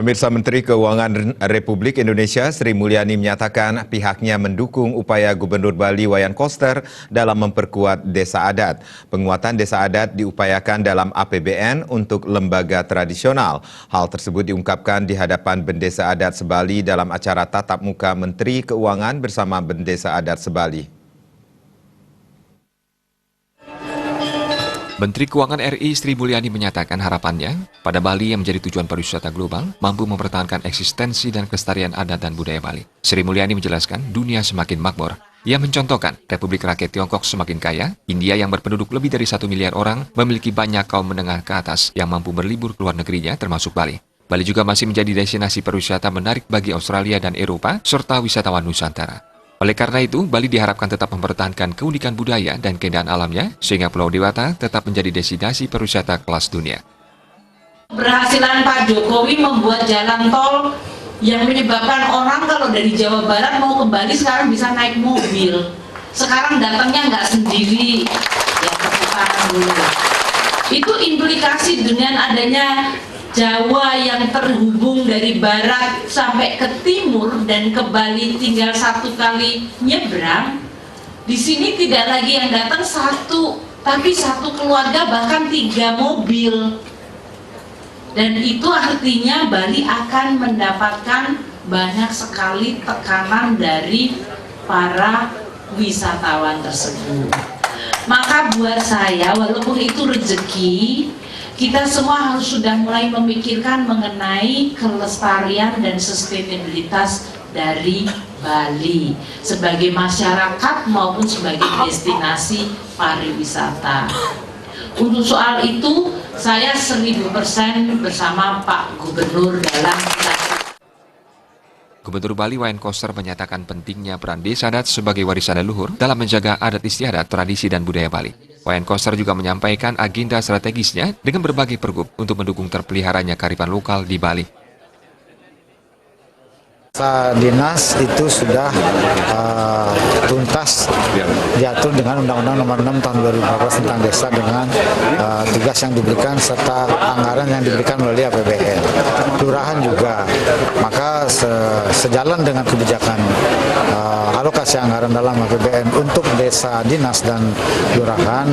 Pemirsa, Menteri Keuangan Republik Indonesia Sri Mulyani menyatakan pihaknya mendukung upaya Gubernur Bali Wayan Koster dalam memperkuat desa adat. Penguatan desa adat diupayakan dalam APBN untuk lembaga tradisional. Hal tersebut diungkapkan di hadapan Bendesa Adat Sebali dalam acara tatap muka Menteri Keuangan bersama Bendesa Adat Sebali. Menteri Keuangan RI Sri Mulyani menyatakan harapannya pada Bali yang menjadi tujuan pariwisata global mampu mempertahankan eksistensi dan kelestarian adat dan budaya Bali. Sri Mulyani menjelaskan dunia semakin makmur. Ia mencontohkan Republik Rakyat Tiongkok semakin kaya, India yang berpenduduk lebih dari 1 miliar orang memiliki banyak kaum menengah ke atas yang mampu berlibur ke luar negerinya termasuk Bali. Bali juga masih menjadi destinasi pariwisata menarik bagi Australia dan Eropa serta wisatawan Nusantara. Oleh karena itu, Bali diharapkan tetap mempertahankan keunikan budaya dan keindahan alamnya, sehingga Pulau Dewata tetap menjadi destinasi pariwisata kelas dunia. Berhasilan Pak Jokowi membuat jalan tol yang menyebabkan orang kalau dari Jawa Barat mau ke Bali sekarang bisa naik mobil. Sekarang datangnya nggak sendiri, ya perputaran dulu. Itu implikasi dengan adanya Jawa yang terhubung dari barat sampai ke timur dan ke Bali tinggal 1 kali nyebrang. Di sini tidak lagi yang datang 1, tapi 1 keluarga bahkan 3 mobil. Dan itu artinya Bali akan mendapatkan banyak sekali tekanan dari para wisatawan tersebut. Maka buat saya, walaupun itu rezeki, kita semua harus sudah mulai memikirkan mengenai kelestarian dan sustainabilitas dari Bali sebagai masyarakat maupun sebagai destinasi pariwisata. Untuk soal itu, saya 1000% bersama Pak Gubernur dalam Gubernur Bali Wayan Koster menyatakan pentingnya peran desa adat sebagai warisan leluhur dalam menjaga adat istiadat, tradisi, dan budaya Bali. Wayan Koster juga menyampaikan agenda strategisnya dengan berbagai pergub untuk mendukung terpeliharanya kearifan lokal di Bali. Dinas itu sudah tuntas diatur dengan Undang-Undang Nomor 6 Tahun 2014 tentang desa dengan tugas yang diberikan serta anggaran yang diberikan melalui APBN. Kelurahan juga, maka sejalan dengan kebijakan alokasi anggaran dalam APBN untuk desa, dinas, dan kelurahan,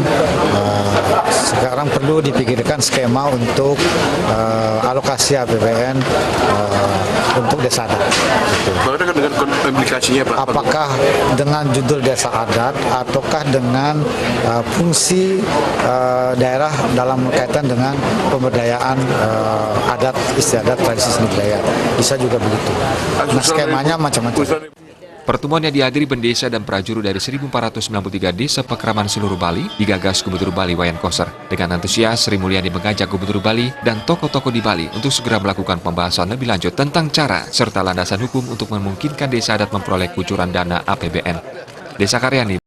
sekarang perlu dipikirkan skema untuk alokasi APBN untuk desa adat. Bagaimana dengan implikasinya, Pak? Apakah dengan judul desa adat ataukah dengan fungsi daerah dalam kaitan dengan pemberdayaan adat istiadat tradisi seni budaya, bisa juga begitu. Nah, skemanya macam-macam. Pertemuan yang dihadiri bendesa dan prajurut dari 1493 desa pekraman seluruh Bali digagas Gubernur Bali Wayan Koster. Dengan antusias, Sri Mulyani mengajak Gubernur Bali dan tokoh-tokoh di Bali untuk segera melakukan pembahasan lebih lanjut tentang cara serta landasan hukum untuk memungkinkan desa adat memperoleh kucuran dana APBN. Desa Karyani